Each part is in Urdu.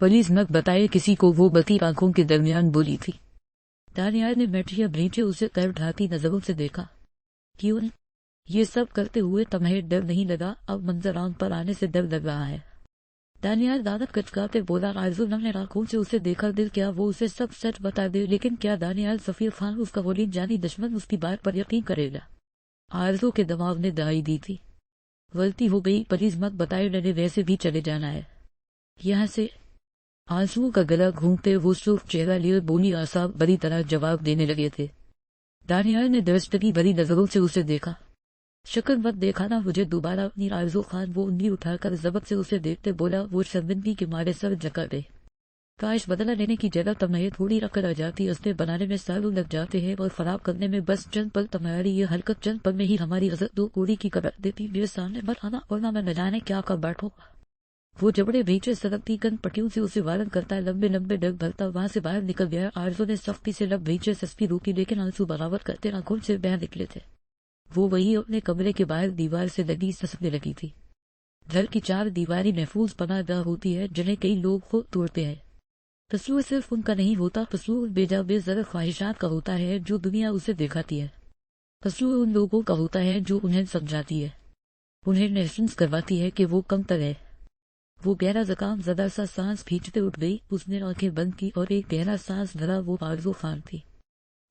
پلیز مت بتائے کسی کو، وہ بتی آنکھوں کے درمیان بولی تھی۔ دانیال نے میٹھیا بھیجے اسے کر اٹھاتی نظروں سے دیکھا۔ کیوں یہ سب کرتے ہوئے تمہیں ڈر نہیں لگا؟ اب منظر آنکھ پر آنے سے ڈر لگ رہا ہے۔ دانیال دانت کچکاتے بولا۔ آرزو نم آنکھوں سے اسے دیکھا۔ دل کیا وہ اسے سب سچ بتا دے، لیکن کیا دانیال سفیر خان اس کا ولی جانی دشمن اس کی بات پر یقین کرے گا؟ آرزو کے دماغ نے دہائی دی تھی۔ غلطی ہو گئی، پلیز مت بتائے، ڈرے ویسے بھی چلے جانا ہے یہاں سے۔ آنسوؤں کا گلا گھونٹتے وہ سرخ چہرہ لیے بولی۔ اعصاب بری طرح جواب دینے لگے تھے۔ دانیال نے درستگی بری نظروں سے اسے دیکھا۔ شکل مت دیکھانا مجھے دوبارہ اپنی۔ آرزو خان وہ انگلی اٹھا کر ضبط سے اسے دیکھتے بولا۔ وہ شرمندگی کے مارے سر جھکا گئے۔ کاش بدلہ لینے کی جگہ تمہیں تھوڑی رکھ آ جاتی۔ اسے بنانے میں سالوں لگ جاتے ہیں اور خراب کرنے میں بس چند پل۔ تمہاری یہ حرکت چند پل میں ہی ہماری عزت دو کوڑی کی کر دیتی۔ میرے سامنے مت آنا ورنہ میں نہ جانے کیا کر بیٹھوں۔ وہ جبڑے بھیجے سرکتی کن پٹیوں سے اسے وارن کرتا ہے، لمبے لمبے ڈگ بھرتا وہاں سے باہر نکل گیا۔ آرزو نے سختی سے لب بھیجے سسپی روکی، لیکن آنسو بغاوت کرتے آنکھوں سے بہہ نکلے تھے۔ وہ وہی اپنے کمرے کے باہر دیوار سے لگی سسکنے لگی تھی۔ گھر کی چار دیواری محفوظ پناہ گاہ ہوتی ہے جنہیں کئی لوگ خود توڑتے ہیں۔ قصور صرف ان کا نہیں ہوتا، قصور بے جا بے زر خواہشات کا ہوتا ہے جو دنیا اسے دکھاتی ہے۔ قصور ان لوگوں کا ہوتا ہے جو انہیں سمجھاتی ہے، انہیں محسوس کرواتی ہے کہ وہ کم تر ہے۔ وہ گہرا زکام زدہ سا سانس کھینچتے اٹھ گئی۔ اس نے آنکھیں بند کی اور ایک گہرا سانس بھرا۔ وہ آرزو خان تھی۔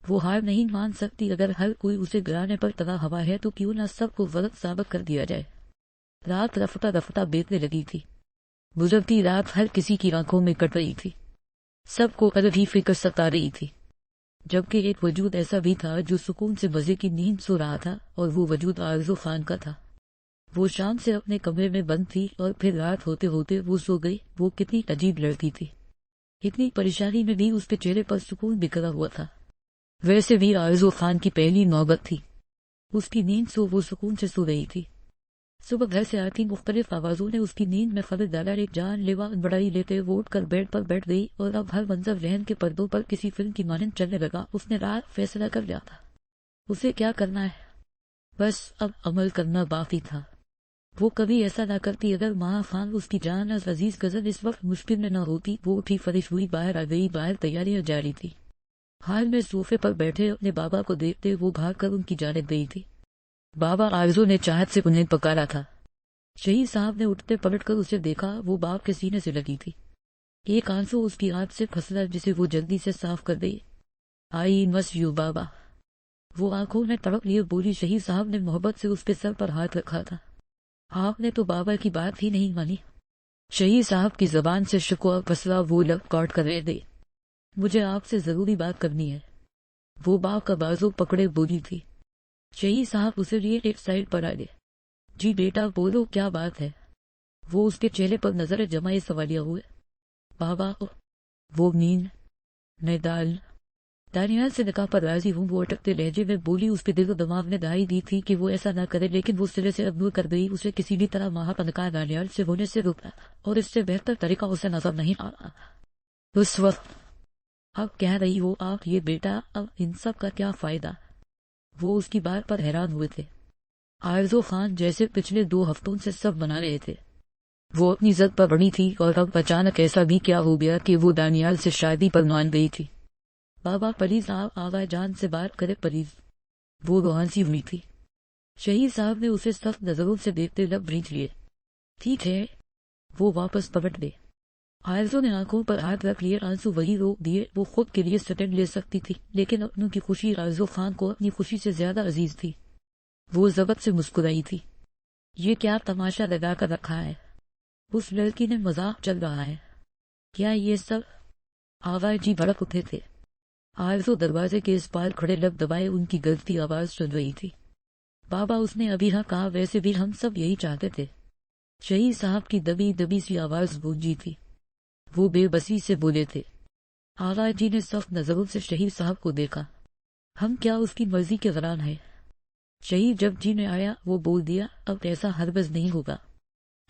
وہ ہار نہیں مان سکتی۔ اگر ہر کوئی اسے گرانے پر تلا ہوا ہے تو کیوں نہ سب کو غلط ثابت کر دیا جائے۔ رات رفتہ رفتہ بیتنے لگی تھی۔ گزرتی رات ہر کسی کی آنکھوں میں کٹ رہی تھی۔ سب کو الگ ہی فکر ستا رہی تھی، جبکہ ایک وجود ایسا بھی تھا جو سکون سے مزے کی نیند سو رہا تھا، اور وہ وجود آرزو خان کا تھا۔ وہ شام سے اپنے کمرے میں بند تھی اور پھر رات ہوتے ہوتے وہ سو گئی۔ وہ کتنی عجیب لڑکی تھی، اتنی پریشانی میں بھی اس کے چہرے پر سکون بکھرا ہوا تھا۔ ویسے بھی آرزو خان کی پہلی نوبت تھی، اس کی نیند سو وہ سکون سے سو رہی تھی۔ صبح گھر سے آتی مختلف آوازوں نے اس کی نیند میں خلل ڈالا۔ ایک جان لیوا بڑائی لیتے وہ اٹھ کر بیڈ پر بیٹھ گئی، اور اب ہر منظر ذہن کے پردوں پر کسی فلم کی مانند چلنے لگا۔ اس نے رات فیصلہ کر لیا تھا، اسے کیا کرنا ہے، بس اب عمل کرنا باقی تھا۔ وہ کبھی ایسا نہ کرتی اگر ماں خان اس کی جان از عزیز غزل اس وقت مشکل میں نہ ہوتی۔ وہ اٹھی فرش ہوئی، باہر آ گئی۔ باہر تیاریاں جاری تھی۔ حال میں صوفے پر بیٹھے اپنے بابا کو دیکھتے وہ بھاگ کر ان کی جانب گئی تھی۔ بابا، آرزو نے چاہت سے انہیں پکارا تھا۔ شہید صاحب نے اٹھتے پلٹ کر اسے دیکھا۔ وہ باپ کے سینے سے لگی تھی۔ ایک آنسو اس کی آنکھ سے پھسلا جسے وہ جلدی سے صاف کر گئی۔ آئی مس یو بابا، وہ آنکھوں میں تڑپ لیے بولی۔ شہید صاحب نے محبت سے اس کے سر پر ہاتھ رکھا تھا۔ آپ نے تو بابا کی بات ہی نہیں مانی۔ شہید صاحب کی زبان سے شکوہ پسلا، وہ لب کاٹ کر رہ گئی۔ مجھے آپ سے ضروری بات کرنی ہے، وہ باپ کا بازو پکڑے بولی تھی۔ شہید صاحب اسے لیے ایک سائڈ پر آ گئے۔ جی بیٹا بولو، کیا بات ہے؟ وہ اس کے چہرے پر نظر جمائے سوالیہ ہوئے۔ بابا، وہ نیند میں دانیال سے نکاح پر راضی ہوں، وہ اٹکتے لہجے میں بولی۔ اس کے دل و دماغ نے دہائی دی تھی کہ وہ ایسا نہ کرے، لیکن وہ سرے سے عبور کر گئی۔ اسے کسی بھی طرح ماہ کا نکاح دانیال سے ہونے سے روکا، اور اس سے بہتر طریقہ اسے نظر نہیں آ رہا اس وقت۔ اب کہہ رہی ہو آپ یہ بیٹا، اب ان سب کا کیا فائدہ؟ وہ اس کی بات پر حیران ہوئے تھے۔ آرزو خان جیسے پچھلے 2 ہفتوں سے سب بنا رہے تھے، وہ اپنی ضد پر بڑی تھی، اور اب اچانک ایسا بھی کیا ہو گیا کہ وہ دانیال سے شادی پر مان گئی تھی۔ بابا پلیز آپ آغا جان سے بات کرے پلیز، وہ روحانسی ہوئی تھی۔ شہید صاحب نے اسے سخت نظروں سے دیکھتے لب بھیج لیے۔ ٹھیک ہے، وہ واپس پلٹ گئے۔ آرزو نے آنکھوں پر ہاتھ رکھ لیے، آنسو وہی روک دیے۔ وہ خود کے لیے سٹینڈ لے سکتی تھی، لیکن اپنوں کی خوشی آرزو خان کو اپنی خوشی سے زیادہ عزیز تھی۔ وہ ضبط سے مسکرائی تھی۔ یہ کیا تماشا لگا کر رکھا ہے؟ اس لڑکی نے مذاق چل رہا ہے کیا یہ سب؟ آغا جی بھڑک اٹھے تھے۔ آرزو دروازے کے اس پار کھڑے لب دبائے ان کی گلتی آواز سن رہی تھی۔ بابا، اس نے ابھی ہاں کہا، ویسے بھی ہم سب یہی چاہتے تھے۔ شہید صاحب کی دبی دبی سی آواز گونجی تھی۔ وہ بے بسی سے بولے تھے۔ آغا جی نے سخت نظروں سے شہید صاحب کو دیکھا۔ ہم کیا اس کی مرضی کے غلام ہیں؟ شہید جب جی میں آیا وہ بول دیا، اب ایسا ہرگز نہیں ہوگا۔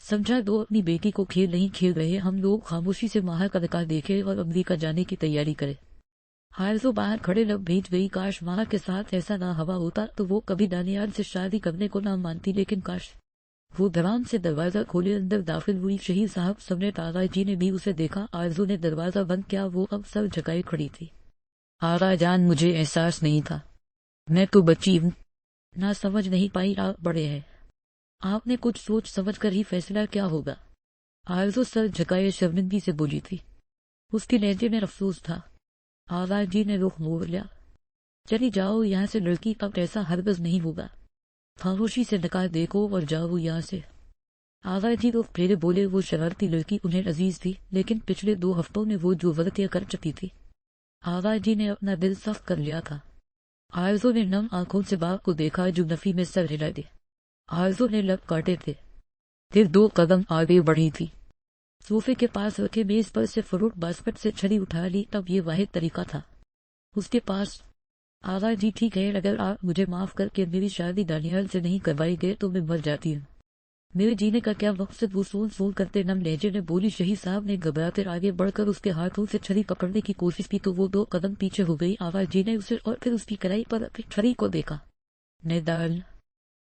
سمجھا دو اپنی بیٹی کو کھیل نہیں کھیل رہے، ہم لوگ خاموشی سے ماہر کا نکاح دیکھے اور امریکہ جانے کی تیاری کرے۔ آرزو باہر کھڑے لب بھیج گئی۔ کاش ماں کے ساتھ ایسا نہ ہوا ہوتا تو وہ کبھی دانیال سے شادی کرنے کو نہ مانتی، لیکن کاش وہ دھڑام سے دروازہ کھولے اندر داخل ہوئی۔ شہید صاحب سمیت آغا جی نے بھی اسے دیکھا۔ آرزو نے دروازہ بند کیا۔ وہ اب سر جھکائے کھڑی تھی۔ آغا جان، مجھے احساس نہیں تھا، میں تو بچی ہوں، نہ سمجھ نہیں پائی آپ بڑے ہیں، آپ نے کچھ سوچ سمجھ کر ہی فیصلہ کیا ہوگا؟ آرزو سر جھکائے شرمندگی سے بولی تھی۔ اس کے لہجے میں افسوس تھا۔ آغا جی نے رخ موڑ لیا۔ چلی جاؤ یہاں سے لڑکی، اب ایسا ہرگز نہیں ہوگا، خاموشی سے نکال دیکھو اور جاؤ یہاں سے۔ آغا جی رخ پھیرے بولے، وہ شرارتی لڑکی انہیں عزیز تھی، لیکن پچھلے 2 ہفتوں میں وہ جو غلطیاں کر چکی تھی، آغا جی نے اپنا دل سخت کر لیا تھا۔ آرزو نے نم آنکھوں سے باپ کو دیکھا جو نفی میں سر ہلا دے۔ آرزو نے لب کاٹے تھے، پھر 2 قدم آگے بڑھی تھی۔ صوفے کے پاس رکھے میز پر سے فروٹ باسکٹ سے چھری اٹھا لی۔ تب یہ واحد طریقہ تھا اس کے پاس۔ آغا جی ٹھیک ہے، اگر آپ مجھے معاف کر کے میری شادی دانیال سے نہیں کروائی گئے تو میں مر جاتی ہوں، میرے جینے کا کیا مقصد؟ وہ سون سون کرتے نم لہجے نے بولی۔ شہید صاحب نے گھبراتے آگے بڑھ کر اس کے ہاتھوں سے چھری پکڑنے کی کوشش کی تو وہ 2 قدم پیچھے ہو گئی۔ آغا جی نے اسے اور پھر اس کی کلائی پر اپنی چھری کو دیکھا۔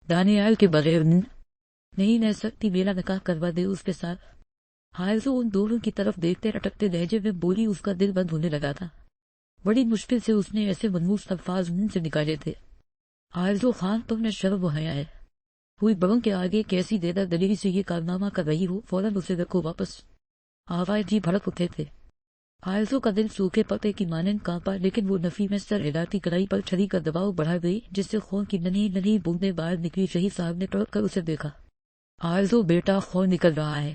دانیال کے بغیر نہیں رہ سکتی، میرا نکاح کروا دے اس کے ساتھ۔ آرزو ان دونوں کی طرف دیکھتے اٹکتے لہجے میں بولی۔ اس کا دل بند ہونے لگا تھا، بڑی مشکل سے اس نے ایسے منحوس الفاظ منہ سے نکالے تھے۔ آرزو خان، تم نے شرم و حیا ہے، ہوئی بڑوں کے آگے کیسی دیدہ دلیری سے یہ کارنامہ کر رہی ہو، فوراً اسے رکھو واپس۔ آغا جی بھڑک اٹھے تھے۔ آرزو کا دل سوکھے پتے کی مانند کانپا، لیکن وہ نفی میں سر ہلاتی کڑائی پر چھری کا دباؤ بڑھا گئی، جس سے خون کی ننھی ننھی بوندیں باہر نکلی۔ شہید صاحب نے ٹڑک کر اسے دیکھا۔ آرزو بیٹا، خون نکل رہا ہے،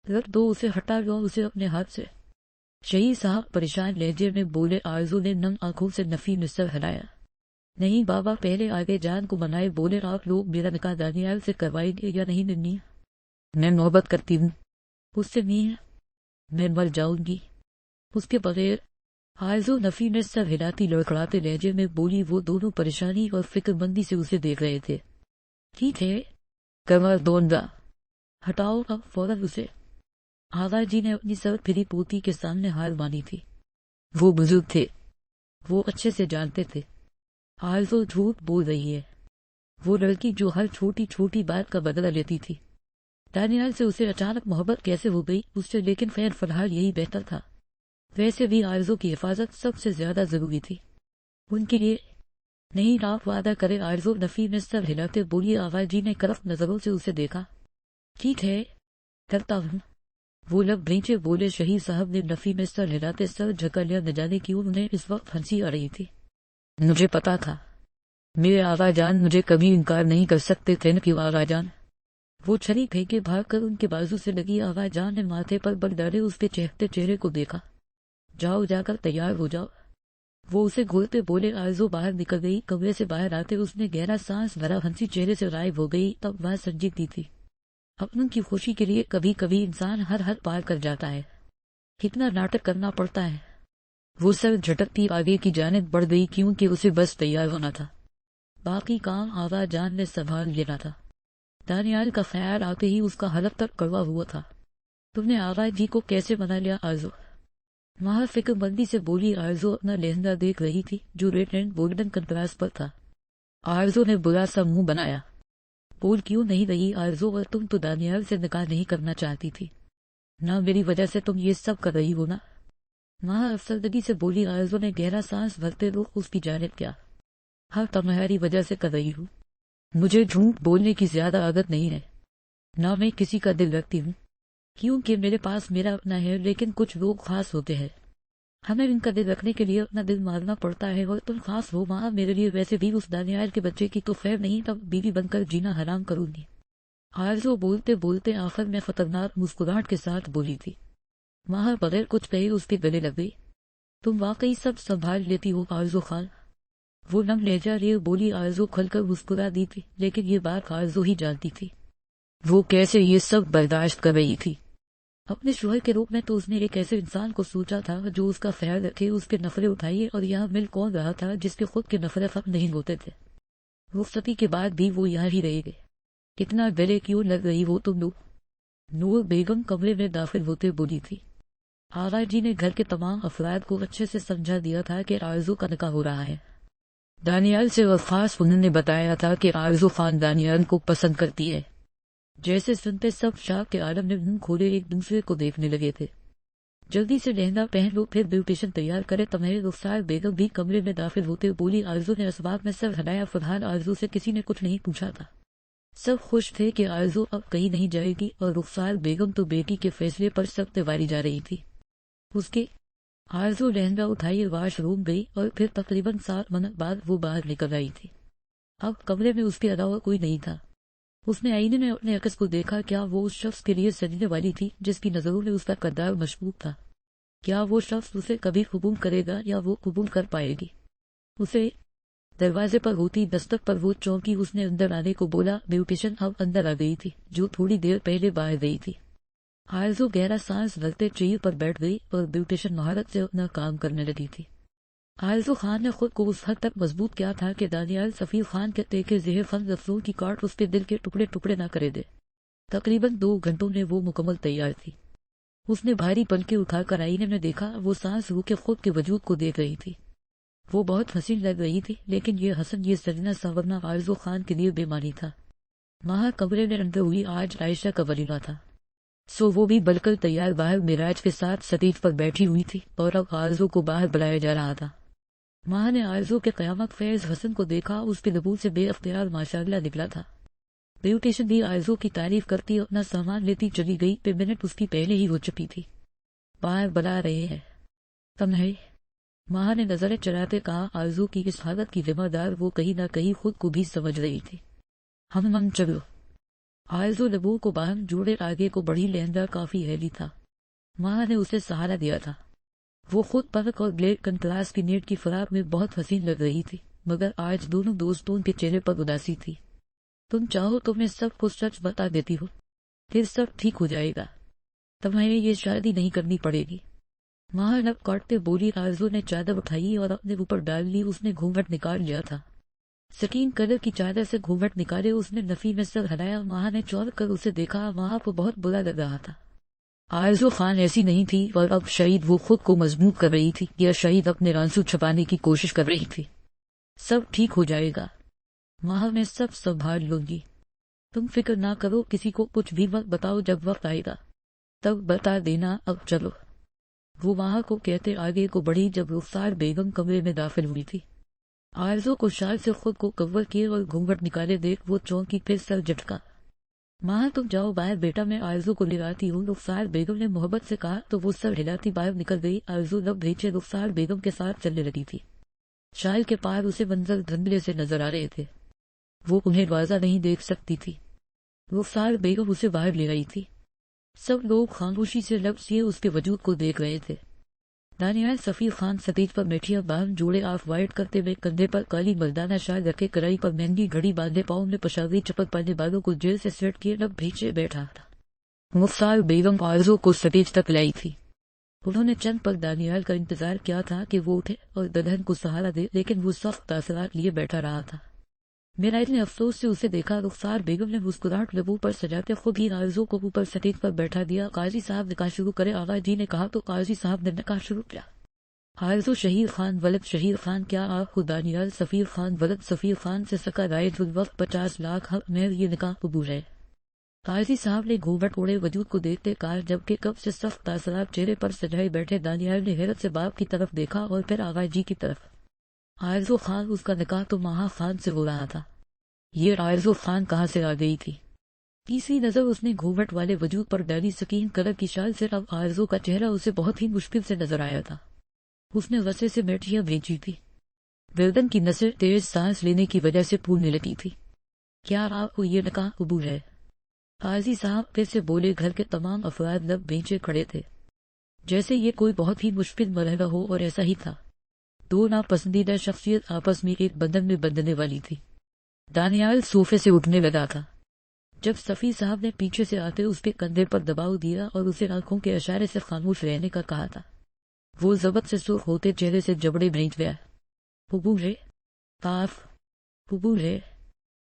رکھ دو اسے، ہٹا لو اسے اپنے ہاتھ سے۔ شہید صاحب پریشان لہجے میں بولے۔ آرزو نے نم آنکھوں سے نفی میں سر ہلایا۔ نہیں بابا، پہلے آگے جان کو منائے بولے، آپ لوگ میرا نکاح دانیال سے کروائیں گے یا نہیں؟ ننھی، میں محبت کرتی ہوں اس سے، نہیں میں مر جاؤں گی اس کے بغیر۔ آرزو نفی میں سر ہلاتی لڑکھڑاتے لہجے میں بولی۔ وہ دونوں پریشانی اور فکر مندی سے اسے دیکھ رہے تھے۔ ٹھیک ہے، کمر دونگا، ہٹاؤ اب فوراً اسے۔ آغا جی نے اپنی سر پھری پوتی کے سامنے ہار مانی تھی۔ وہ بزرگ تھے، وہ اچھے سے جانتے تھے آرزو جھوٹ بول رہی ہے۔ وہ لڑکی جو ہر چھوٹی چھوٹی بات کا بدلہ لیتی تھی، دانیال سے اسے اچانک محبت کیسے ہو گئی اس سے، لیکن خیر فی الحال یہی بہتر تھا۔ ویسے بھی آرزو کی حفاظت سب سے زیادہ ضروری تھی ان کے لیے۔ نہیں، آپ وعدہ کرے، آرزو نفی میں سر ہلاتے بولی۔ آغا جی نے کرخت نظروں سے اسے دیکھا۔ ٹھیک ہے، کرتا ہوں، وہ لب بھینچے بولے۔ شہید صاحب نے نفی میں سر ہلاتے سر جھکا لیا۔ نہ جانے کیوں انہیں اس وقت ہنسی آ رہی تھی۔ مجھے پتا تھا میرے آغا جان مجھے کبھی انکار نہیں کر سکتے تھے، نہ کیوں آغا جان؟ وہ چھری پھینکے بھاگ کر ان کے بازو سے لگی۔ آغا جان نے ماتھے پر بل ڈالے اس کے چہکتے چہرے کو دیکھا۔ جاؤ، جا کر تیار ہو جاؤ، وہ اسے گھورتے بولے۔ آرزو باہر نکل گئی۔ کمرے سے باہر آتے اس نے گہرا سانس بھرا، ہنسی چہرے سے غائب ہو گئی۔ تب وہاں سنجیدگی تھی۔ اپنوں کی خوشی کے لیے کبھی کبھی انسان ہر حد پار کر جاتا ہے، کتنا ناٹک کرنا پڑتا ہے۔ وہ سر جھٹکتی آگے کی جانب بڑھ گئی کیونکہ اسے بس تیار ہونا تھا، باقی کام آغا جان نے سنبھال لینا تھا۔ دانیال کا خیال آتے ہی اس کا حلق تک کڑوا ہوا تھا۔ تم نے آغا جی کو کیسے منا لیا آرزو؟ وہاں فکر مندی سے بولی۔ آرزو اپنا لہنگا دیکھ رہی تھی جو ریڈ اینڈ گولڈن کنٹراس پر تھا۔ آرزو نے برا سا منہ بنایا۔ بول کیوں نہیں رہی آرزو؟ اور تم تو دانیال سے نکاح نہیں کرنا چاہتی تھی نہ، میری وجہ سے تم یہ سب کر رہی ہو نا؟ وہاں افسردگی سے بولی۔ آرزو نے گہرا سانس بھرتے رخ اس کی جانب کیا۔ ہر تمہاری وجہ سے کر رہی ہوں، مجھے جھوٹ بولنے کی زیادہ عادت نہیں ہے، نہ میں کسی کا دل رکھتی ہوں، کیونکہ میرے پاس میرا اپنا ہے، لیکن کچھ لوگ خاص ہوتے ہیں، ہمیں ان کا دل رکھنے کے لیے اپنا دل مارنا پڑتا ہے، اور تم خاص ہو وہاں میرے لیے۔ ویسے بھی اس دانیال کے بچے کی تو خیر نہیں، تب بیوی بن کر جینا حرام کروں گی۔ آرزو بولتے بولتے آخر میں خطرناک مسکراہٹ کے ساتھ بولی تھی۔ وہاں بغیر کچھ کہے اس کے گلے لگ گئی۔ تم واقعی سب سنبھال لیتی ہو آرزو خان، وہ نم لہجہ لیے بولی۔ آرزو کھل کر مسکرا دی تھی، لیکن یہ بات آرزو ہی جانتی تھی وہ کیسے یہ سب برداشت کر رہی تھی۔ اپنے شوہر کے روپ میں تو اس نے ایک ایسے انسان کو سوچا تھا جو اس کا خیال رکھے، اس کے نفرے اٹھائیے، اور یہاں مل کون رہا تھا جس کے خود کے نفرے ختم نہیں ہوتے تھے؟ رخصتی کے بعد بھی وہ یہاں ہی رہے گے، کتنا گلے کیوں لگ رہی ہو تم لوگ؟ نور بیگم کمرے میں داخل ہوتے بولی تھی۔ آغا جی نے گھر کے تمام افراد کو اچھے سے سمجھا دیا تھا کہ آرزو کا نکاح ہو رہا ہے۔ دانیال سے اور خاص انہوں نے بتایا تھا کہ آرزو خان دانیال کو پسند کرتی ہے۔ جیسے سنتے سب شاک کے عالم نے منہ کھولے ایک دوسرے کو دیکھنے لگے تھے۔ جلدی سے لہنگا پہن لو، پھر بیوٹیشن تیار کرے۔ تمہاری رخسار بیگم بھی کمرے میں داخل ہوتے بولی۔ آرزو نے اسباب میں سر ہلایا۔ فی الحال آرزو سے کسی نے کچھ نہیں پوچھا تھا، سب خوش تھے کہ آرزو اب کہیں نہیں جائے گی، اور رخسار بیگم تو بیٹی کے فیصلے پر سخت واری جا رہی تھی۔ اس کے آرزو لہنگا اٹھائی واش روم گئی، اور پھر تقریباً 7 منٹ بعد وہ باہر نکل آئی تھی۔ اب کمرے میں اس کے علاوہ کوئی نہیں تھا۔ اس نے آئینے میں اپنے عکس کو دیکھا۔ کیا وہ اس شخص کے لیے سجنے والی تھی جس کی نظروں میں اس کا کردار مشکوک تھا؟ کیا وہ شخص اسے کبھی قبول کرے گا یا وہ قبول کر پائے گی اسے؟ دروازے پر ہوتی دستک پر وہ چونکی۔ اس نے اندر آنے کو بولا۔ بیوٹیشن اب اندر آ گئی تھی، جو تھوڑی دیر پہلے باہر گئی تھی۔ آرزو گہرا سانس لگتے چیئر پر بیٹھ گئی اور بیوٹیشن مہارت سے اپنا کام کرنے لگی تھی۔ آرزو خان نے خود کو اس حد تک مضبوط کیا تھا کہ دانیال سفیر خان کے تیکے زہر خند لفظوں کی کاٹ اس کے دل کے ٹکڑے ٹکڑے نہ کرے دے۔ تقریباً 2 گھنٹوں میں وہ مکمل تیار تھی۔ اس نے بھاری پلکیں اٹھا کر آئینے میں دیکھا۔ وہ سانس رو کے خود کے وجود کو دیکھ رہی تھی۔ وہ بہت حسین لگ رہی تھی، لیکن یہ حسن، یہ سجنا سنورنا آرزو خان کے لیے بے معنی تھا۔ وہاں کمرے میں اندر ہوئی آج عائشہ کا ولیمہ تھا، سو وہ بھی بلکل تیار باہر معراج کے ساتھ سٹیج پر بیٹھی ہوئی تھی، اور اب آرزو کو باہر بلایا جا رہا تھا۔ ماں نے آرزو کے قیامت خیز حسن کو دیکھا۔ اس کے لبوں سے بے اختیار ماشاءاللہ نکلا تھا۔ بیوٹیشن بھی آرزو کی تعریف کرتی اپنا سامان لیتی چلی گئی۔ پہ منٹ اس کی پہلے ہی ہو چکی تھی۔ باہر بلا رہے ہیں تمہیں، ماں نے نظریں چراتے کہا۔ آرزو کی اس حالت کی ذمہ دار وہ کہیں نہ کہیں خود کو بھی سمجھ رہی تھی۔ ہم چلو۔ آرزو لبوں کو باہم جوڑے آگے کو بڑھی۔ لہنگا کافی ہیوی تھا، ماں نے اسے سہارا دیا تھا۔ وہ خود پلک اور بلیک کنٹراس کی نیٹ کی فراق میں بہت حسین لگ رہی تھی، مگر آج دونوں دوستوں کے چہرے پر اداسی تھی۔ تم چاہو تو میں سب کو سچ بتا دیتی ہوں، پھر سب ٹھیک ہو جائے گا۔ تمہیں یہ شادی نہیں کرنی پڑے گی، ماں لب کاٹتے بولی۔ آرزو نے چادر اٹھائی اور اپنے اوپر ڈال لی۔ اس نے گھونگھٹ نکال لیا تھا، سکین کلر کی چادر سے گھونگھٹ نکالے۔ اس نے نفی میں سر ہلایا۔ ماں نے چور کر اسے دیکھا۔ وہاں کو بہت برا لگ رہا تھا۔ آرزو خان ایسی نہیں تھی، اور اب شاید وہ خود کو مضبوط کر رہی تھی، یا شاید اپنے رانسو چھپانے کی کوشش کر رہی تھی۔ سب ٹھیک ہو جائے گا، ماں میں سب سنبھال لوں گی، تم فکر نہ کرو۔ کسی کو کچھ بھی مت بتاؤ، جب وقت آئے گا تب بتا دینا۔ اب چلو۔ وہ وہاں کو کہتے آگے کو بڑھی۔ جب رخسار بیگم کمرے میں داخل ہوئی تھی، آرزو کو شال سے خود کو کور کیے اور گھونگھٹ نکالے دیکھ وہ چونکی، پھر سر جھٹکا۔ ماں تم جاؤ باہر بیٹا، میں آرزو کو لگاتی ہوں، رخسار بیگم نے محبت سے کہا تو وہ سر ہلاتی باہر نکل گئی۔ آرزو لب بھیچے رخسار بیگم کے ساتھ چلنے لگی تھی۔ شال کے پار اسے منظر دھندلے سے نظر آ رہے تھے، وہ انہیں واضح نہیں دیکھ سکتی تھی۔ رخسار بیگم اسے باہر لے گئی تھی۔ سب لوگ خاموشی سے لب سیے اس کے وجود کو دیکھ رہے تھے۔ دانیال سفیر خان سٹیج پر میٹھیا باہم جوڑے آف وائٹ کرتے ہوئے، کندھے پر کالی مردانہ شال رکھے، کرائی پر مہنگی گھڑی باندھے، پاؤں میں پشاوری چپل پہنے، بالوں کو جیل سے سیٹ کیے، لب بھیچے بیٹھا تھا۔ رخسار بیگم آرزو کو سٹیج تک لائی تھی۔ انہوں نے چند پل دانیال کا انتظار کیا تھا کہ وہ اٹھے اور دلہن کو سہارا دے، لیکن وہ سخت تاثرات لیے بیٹھا رہا تھا۔ میراج نے افسوس سے اسے دیکھا۔ رخسار بیگم نے مسکراہٹ لبوں پر سجاتے خود ہی آرزو کو اوپر سٹیج پر بیٹھا دیا۔ قاضی صاحب نکاح شروع کرے، آغا جی نے کہا تو قاضی صاحب نے نکاح شروع کیا۔ آرزو شہیر خان ولد شہیر خان، کیا آپ کو دانیال سفیر خان ولد سفیر خان سے سکا رائے الوقت 50 لاکھ حق میں یہ نکاح قبول ہے؟ قاضی صاحب نے گھونگھٹ اوڑے وجود کو دیکھتے کہا، جبکہ کب سے سخت تاثرات چہرے پر سجائے بیٹھے۔ دانیال نے حیرت سے باپ کی طرف دیکھا اور پھر آغا جی کی طرف۔ آرزو خان، اس کا نکاح تو مہا خان سے ہو رہا تھا، یہ آرزو خان کہاں سے آ گئی تھی؟ تیسری نظر اس نے گھونگھٹ والے وجود پر ڈالی۔ سکین کلر کی شال سے اب آرزو کا چہرہ اسے بہت ہی مشکل سے نظر آیا تھا۔ اس نے غصے سے میٹھیاں بھیجی تھی، گردن کی نسیں تیز سانس لینے کی وجہ سے پھولنے لگی تھی۔ کیا آپ کو یہ نکاح قبول ہے؟ قاضی صاحب پھر سے بولے۔ گھر کے تمام افراد لب بھیجے کھڑے تھے، جیسے یہ کوئی بہت ہی مشکل مرحلہ ہو، اور ایسا ہی تھا۔ دو ناپسندیدہ شخصیت آپس میں ایک بندھن میں بندھنے والی تھی۔ دانیال صوفے سے اٹھنے لگا تھا، جب سفیر صاحب نے پیچھے سے آتے اس کے کندھے پر دباؤ دیا اور اسے آنکھوں کے اشارے سے خاموش رہنے کا کہا تھا۔ وہ ضبط سے سرخ ہوتے چہرے سے جبڑے بھیج گیا۔ قبول ہے، کاف، قبول ہے،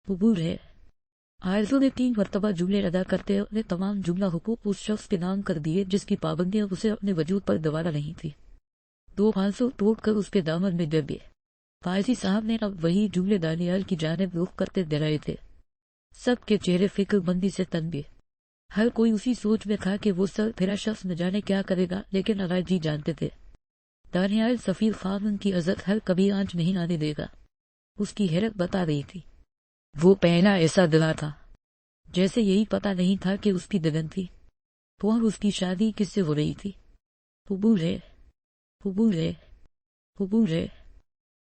قبول ہے۔ آرزو نے 3 مرتبہ جملے ادا کرتے اپنے تمام جملہ حقوق اس شخص کے نام کر دیے جس کی پابندیاں اسے اپنے وجود پر دوبارہ نہیں تھی۔ 2 آنسو ٹوٹ کر اس کے دامن میں گر گئے۔ قاضی صاحب نے اب وہی جملے دانیال کی جانب رخ کرتے دہرائے تھے۔ سب کے چہرے فکر بندی سے تن گئے۔ ہر کوئی اسی سوچ میں تھا کہ وہ سر پھرا شخص نہ جانے کیا کرے گا، لیکن اللہ جی جانتے تھے دانیال سفیر خان کی عزت ہر کبھی آنچ نہیں آنے دے گا۔ اس کی حیرت بتا رہی تھی۔ وہ پہنا ایسا دلا تھا جیسے یہی پتا نہیں تھا کہ اس کی دلہن تھی، اور اس کی شادی کس سے ہو رہی تھی۔ قبول ہے، قبول ہے، قبول ہے،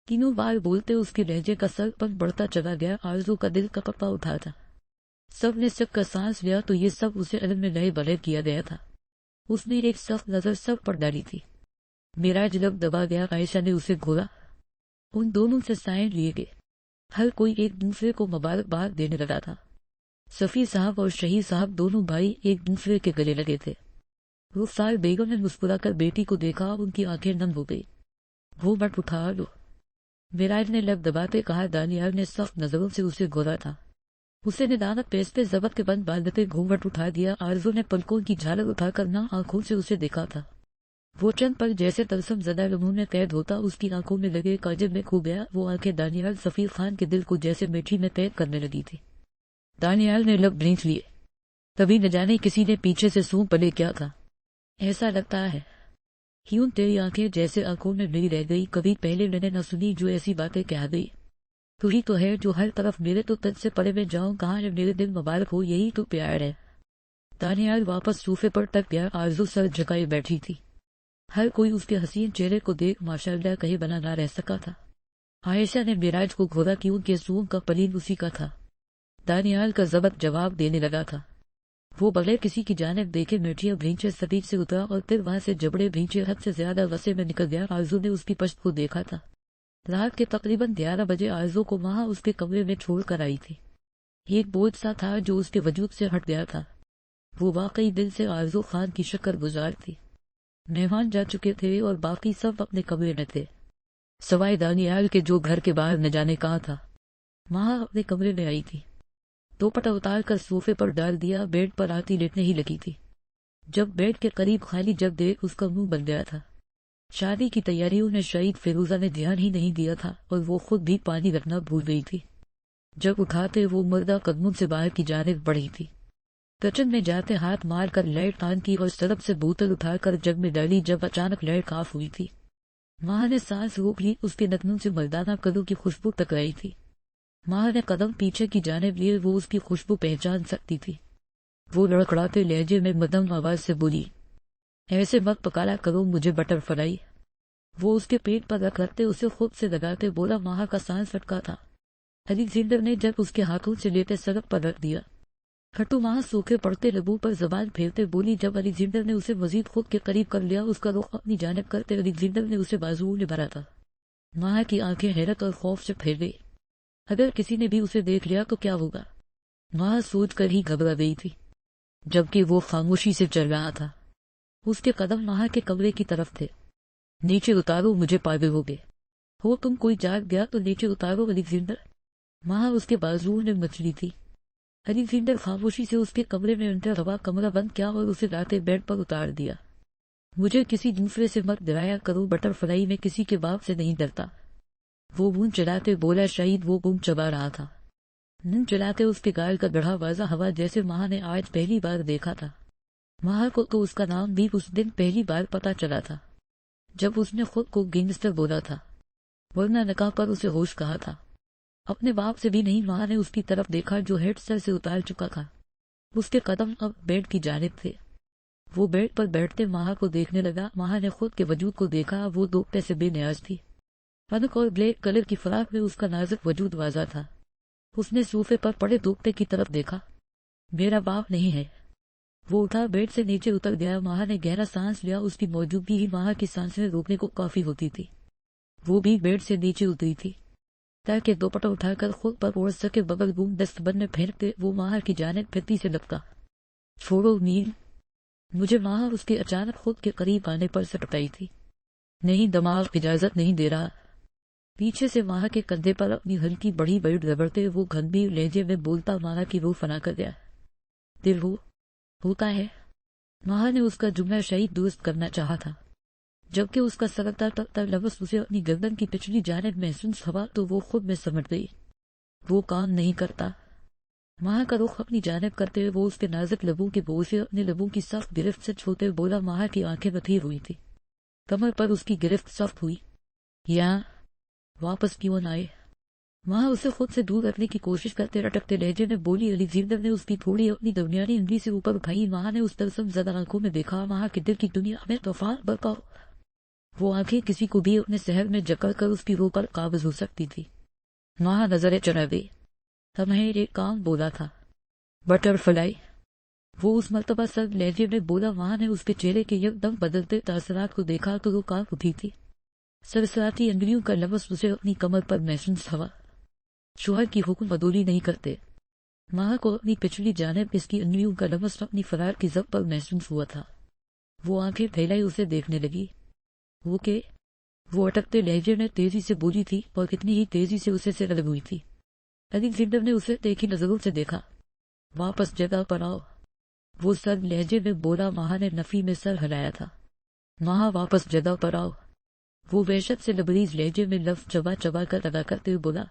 تینوں بار بولتے اس کے لہجے کا سر پر بڑھتا چلا گیا۔ آرزو کا دل کپا اٹھا تھا۔ سب نے سب کا سانس لیا تو یہ سب اسے علم میں نئے بلے کیا گیا تھا۔ اس نے ایک سخت نظر سب پر ڈالی تھی۔ میراج لب دبا گیا۔ عائشہ نے اسے گھورا۔ ان دونوں سے سائن لیے گئے۔ ہر کوئی ایک دوسرے کو مبارکباد دینے لگا تھا۔ سفیر صاحب اور شہید صاحب دونوں بھائی ایک دوسرے کے گلے لگے تھے۔ رخسار بیگم نے مسکرا کر بیٹی کو دیکھا، ان کی آنکھیں نم ہو گئی۔ وہ مت اٹھا لو، میراج نے لب دباتے کہا۔ دانیال نے سخت نظروں سے اسے گھورا تھا۔ اسے نے دانت پیس پہ ضبط کے بند باندھتے گھونگھٹ اٹھا دیا۔ آرزو نے پلکوں کی جھالک اٹھا کر نہ آنکھوں سے اسے دیکھا تھا۔ وہ چند پل جیسے تلسم زدہ لمحوں میں قید ہوتا اس کی آنکھوں میں لگے کاجل میں کھو گیا۔ وہ آنکھیں دانیال سفیر خان کے دل کو جیسے میٹھی میں قید کرنے لگی تھی۔ دانیال نے لب بھینچ لیے۔ تبھی نہ جانے کسی نے پیچھے سے سونپ پلے کیا تھا۔ ایسا لگتا ہے ہیون تیری آنکھیں جیسے آنکھوں میں میری رہ گئی، کبھی پہلے میں نے نہ سنی جو ایسی باتیں کہہ گئی۔ تو ہی تو ہے جو ہر طرف میرے، تو تن سے پرے میں جاؤں کہاں ہے میرے دل مبارک ہو، یہی تو پیار ہے۔ دانیال واپس صوفے پر ٹک گیا۔ آرزو سر جھکائے بیٹھی تھی۔ ہر کوئی اس کے حسین چہرے کو دیکھ ماشاءاللہ کہے بنا نہ رہ سکا تھا۔ عائشہ نے میراج کو گھورا کیونکہ سون کا پلین اسی کا تھا۔ دانیال کا ضبط جواب دینے لگا تھا۔ وہ بغیر کسی کی جانب دیکھے میٹھیا بھینچے سٹیج سے اترا اور پھر وہاں سے جبڑے بھینچے حد سے زیادہ غصے میں نکل گیا۔ آرزو نے اس کی پشت کو دیکھا تھا۔ رات کے تقریباً 11 بجے آرزو کو وہاں اس کے کمرے میں چھوڑ کر آئی تھی۔ ایک بوجھ سا تھا جو اس کے وجود سے ہٹ گیا تھا۔ وہ واقعی دل سے آرزو خان کی شکر گزار تھی۔ مہمان جا چکے تھے اور باقی سب اپنے کمرے میں تھے، سوائے دانیال کے جو گھر کے باہر نہ جانے کہاں تھا۔ وہاں اپنے کمرے میں آئی تھی۔ دوپٹہ اتار کر صوفے پر ڈال دیا، بیڈ پر آتی لیٹنے ہی لگی تھی جب بیڈ کے قریب خالی جب دیکھ اس کا منہ بن گیا تھا۔ شادی کی تیاریوں میں شہید فیروزہ نے دھیان ہی نہیں دیا تھا اور وہ خود بھی پانی رکھنا بھول گئی تھی۔ جب اٹھاتے وہ مردہ قدموں سے باہر کی جانب بڑھی تھی۔ کچن میں جاتے ہاتھ مار کر لائٹ آن کی اور سڑپ سے بوتل اٹھا کر جگ میں ڈالی جب اچانک لائٹ آف ہوئی تھی۔ ماں نے سانس روک لی۔ اس کے نتنوں سے مردانہ کدو کی خوشبو ٹکرائی تھی۔ ماں نے قدم پیچھے کی جانب لیے، وہ اس کی خوشبو پہچان سکتی تھی۔ وہ لڑکڑاتے لہجے میں مدم آواز سے بولی، ایسے مت پکالا کرو مجھے بٹر فلائی۔ وہ اس کے پیٹ پر رکھ رکھتے اسے خود سے لگاتے بولا، ماں کا سانس اٹکا تھا۔ الیگزینڈر نے جب اس کے ہاتھوں سے لیتے سڑک پر رکھ دیا۔ کھٹو ماں سوکھے پڑتے لبوں پر زبان پھیرتے بولی۔ جب الیگزینڈر نے اسے مزید خود کے قریب کر لیا، اس کا رخ اپنی جانب کرتے الیگزینڈر نے اسے بازوؤں نے بھرا تھا۔ ماں کی آنکھیں حیرت اور خوف سے پھیر گئی۔ اگر کسی نے بھی اسے دیکھ لیا تو کیا ہوگا؟ ماں سوچ کر ہی گھبرا گئی تھی، جبکہ وہ خاموشی سے چل رہا تھا۔ اس کے قدم ماں کے کمرے کی طرف تھے۔ نیچے اتارو، مجھے پاگل ہو گئے ہو تم، کوئی جاگ گیا تو نیچے اتارو الیگزینڈر۔ ماں اس کے بازوؤں نے مچلی تھی۔ الیگزینڈر خاموشی سے اس کے کمرے میں انٹر ہوا، کمرہ بند کیا اور اسے لاتے بیڈ پر اتار دیا۔ مجھے کسی دوسرے سے مت ڈرایا کرو، بٹر فلائی میں کسی کے باپ سے نہیں ڈرتا۔ وہ بون چلاتے بولا، شاید وہ بون چبا رہا تھا۔ نن چلاتے اس کے گال کا گڑھا واضح ہوا جیسے ماں نے آج پہلی بار دیکھا تھا۔ ماں کو تو اس کا نام بھی اس دن پہلی بار پتا چلا تھا جب اس نے خود کو گینگسٹر بولا تھا، ورنہ نکاح پر اسے ہوش کہا تھا۔ اپنے باپ سے بھی نہیں۔ ماں نے اس کی طرف دیکھا جو ہیڈ سر سے اتار چکا تھا۔ اس کے قدم اب بیڈ کی جانب تھے۔ وہ بیڈ پر بیٹھتے ماں کو دیکھنے لگا۔ ماں نے خود کے وجود کو دیکھا، وہ دوپٹے سے بے نیاز تھی۔ پنک اور بلیک کلر کی فراق میں اس کا نازک وجود واضح تھا۔ اس نے صوفے پر پڑے دوپٹے کی طرف دیکھا۔ میرا باپ نہیں ہے۔ وہ اٹھا بیڈ سے نیچے اتر گیا۔ ماں نے گہرا سانس لیا۔ اس کی موجودگی ہی ماں کی سانسیں روکنے کو کافی ہوتی تھی۔ وہ بھی بیڈ سے نیچے اتری تھی تاکہ دوپٹہ اٹھا کر خود پر اوڑھ سکے۔ بغل بوم ڈسٹ بن میں پھینکتے وہ ماں کی جانب پھرتی سے لپکا، چھوڑو نیل مجھے۔ ماں اس کے اچانک خود کے قریب آنے پر سٹپٹائی تھی۔ نہیں، دماغ اجازت نہیں دے رہا۔ پیچھے سے ماں کے کندھے پر اپنی ہلکی بڑی بیڈ رگڑتے وہ گھنبیر لہجے میں بولتا، ماں کی روح فنا کر گیا۔ دل ہوتا ہے۔ ماں نے اس کا جملہ شاید درست کرنا چاہا تھا، جبکہ اس کا سرکتا تکتا لفظ اسے اپنی گردن کی پچھلی جانب محسوس ہوا تو وہ خود میں سمٹ گئی۔ وہ کام نہیں کرتا۔ ماہ کا رخ اپنی جانب کرتے ہوئے وہ اس کے نازک لبوں کے بوجھ سے اپنے لبوں کی سخت گرفت سے چھوتے ہوئے بولا۔ ماہ کی آنکھیں بتھی ہوئی تھی، کمر پر اس کی گرفت سخت ہوئی۔ یہاں واپس کیوں نہ آئے؟ ماہ اسے خود سے دور رکھنے کی کوشش کرتے رٹکتے لہجے میں بولی۔ الیگزینڈر نے اس کی تھوڑی اپنی درمیانی انگلی سے اوپر اٹھائی۔ ماہ نے اس تبسم زدہ آنکھوں میں دیکھا۔ ماہ کے دل کی دنیا میں طوفان برپا ہو۔ وہ آنکھیں کسی کو بھی اپنے سحر میں جکڑ کر اس کی روح پر قابض ہو سکتی تھی۔ ماہ نظریں چڑھا گئی۔ تمہیں ایک کام بولا تھا بٹر فلائی، وہ اس مرتبہ سرد لہجے میں بولا۔ ماہ نے اس کے چہرے کے یکدم بدلتے تاثرات کو دیکھا تو وہ کانپ اٹھی تھی۔ سرسراتی انگلیوں کا لمس اسے اپنی کمر پر محسوس ہوا۔ شوہر کی حکم عدولی نہیں کرتے۔ ماہ کو اپنی پچھلی جانب اس کی انگلیوں کا لمس اپنی فرار کی ضبط پر محسوس ہوا تھا۔ وہ آنکھیں پھیلائی اسے دیکھنے لگی۔ وہ اٹکتے لہجے میں تیزی سے بولی تھی اور کتنی ہی تیزی سے اسے سے لگ ہوئی تھی۔ الیگزینڈر نے اسے دیکھی نظروں سے دیکھا۔ واپس جگہ پر آؤ، وہ سرد لہجے میں بولا۔ ماہ نے نفی میں سر ہلایا تھا۔ ماہ واپس جگہ پر آؤ، وہ وحشت سے لبریز لہجے میں لفظ چبا چبا کر ادا کرتے ہوئے بولا۔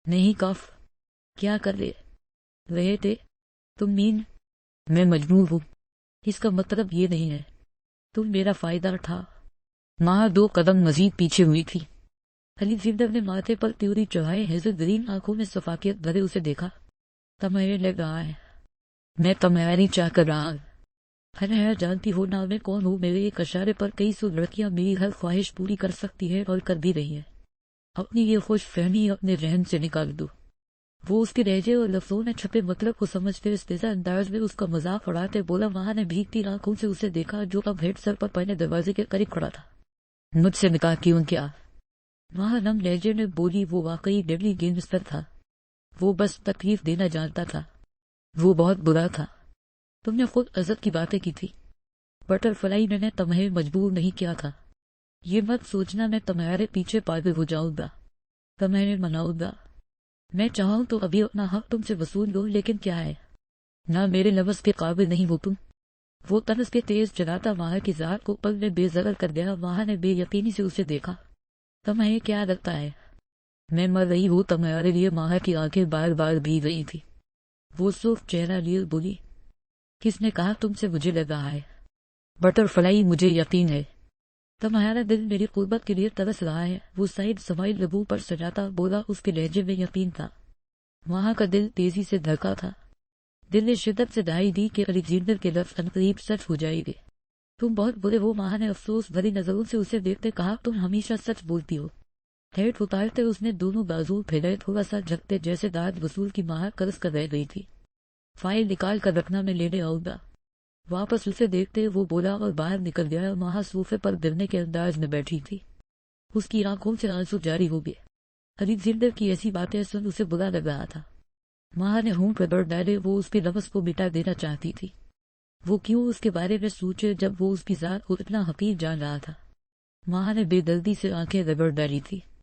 نہیں کاف، کیا کر رہے تھے تم؟ میں مجبور ہوں، اس کا مطلب یہ نہیں ہے تم میرا فائدہ اٹھا۔ ماہ 2 قدم مزید پیچھے ہوئی تھی۔ الیگزینڈر نے ماتھے پر تیوری چڑھائے حیرت گرین آنکھوں میں شفقت بھرے اسے دیکھا۔ تمہیں لگ رہا ہے میں تمہاری چاہ کر رہا ہوں۔ ہر جانتی ہو نہ میں کون ہوں۔ میرے ایک اشارے پر کئی سو لڑکیاں میری ہر خواہش پوری کر سکتی ہے اور کر بھی رہی ہے۔ اپنی یہ خوش فہمی اپنے ذہن سے نکال دو۔ وہ اس کے لہجے اور لفظوں میں چھپے مطلب کو سمجھتے استہزاء انداز میں اس کا مذاق اڑاتے بولا۔ ماہ نے بھیگتی آنکھوں سے اسے دیکھا جو اب ہیڈ سر پر پہنے دروازے کے قریب کھڑا تھا۔ مجھ سے نکاح کیوں کیا؟ ماہ نم لہجے میں بولی۔ وہ واقعی ڈیڈلی گینگسٹر تھا، وہ بس تکلیف دینا جانتا تھا۔ وہ بہت برا تھا۔ تم نے خود عزت کی باتیں کی تھی۔ بٹر فلائی میں نے تمہیں مجبور نہیں کیا تھا۔ یہ مت سوچنا میں تمہارے پیچھے پاگل ہو جاؤں گا، تمہیں مناؤں گا۔ میں چاہوں تو ابھی اپنا حق تم سے وصول لو، لیکن کیا ہے، نہ میرے لفظ کے قابل نہیں ہو تم۔ وہ طنز کے تیز چلاتا ماہ کی ذات کو پل میں بے زر کر دیا۔ ماہ نے بے یقینی سے اسے دیکھا۔ تمہیں کیا لگتا ہے میں مر رہی ہوں تمہارے لیے؟ ماہ کی آنکھیں بار بار بھیگ رہی تھی۔ وہ صرف چہرہ لیے بولی۔ کس نے کہا تم سے مجھے لگ رہا ہے؟ بٹر فلائی مجھے یقین ہے تمہارا دل میری قربت کے لیے ترس رہا ہے۔ وہ سائڈ سمائل لبوں پر سجاتا بولا۔ اس کے لہجے میں یقین تھا۔ ماہ کا دل تیزی سے دھڑکا تھا۔ دل نے شدت سے دہائی دی کہ الیگزینڈر کے لفظ عنقریب سچ ہو جائے گے۔ تم بہت برے ہو، ماہ نے افسوس بھری نظروں سے اسے دیکھتے کہا۔ تم ہمیشہ سچ بولتی ہو۔ ہیٹ اتارتے اس نے دونوں بازو پھیلائے، تھوڑا سا جھکتے جیسے داد وصول کی ماہ قرض کر رہ گئی تھی۔ فائل نکال کر رکھنا، میں لینے آؤں گا۔ واپس اسے دیکھتے وہ بولا اور باہر نکل گیا۔ ماہ صوفے پر گرنے کے انداز میں بیٹھی تھی، اس کی آنکھوں سے آنسو جاری ہو گئے۔ الیگزینڈر کی ایسی باتیں سن اسے برا لگ رہا تھا۔ ماہ نے ہونٹ رگڑ ڈالے۔ وہ اس کے لفظ کو مٹا دینا چاہتی تھی۔ وہ کیوں اس کے بارے میں سوچے جب وہ اس کی ذات کو اتنا حقیر جان رہا تھا؟ ماہ نے بے دردی سے آنکھیں رگڑ ڈالی تھی۔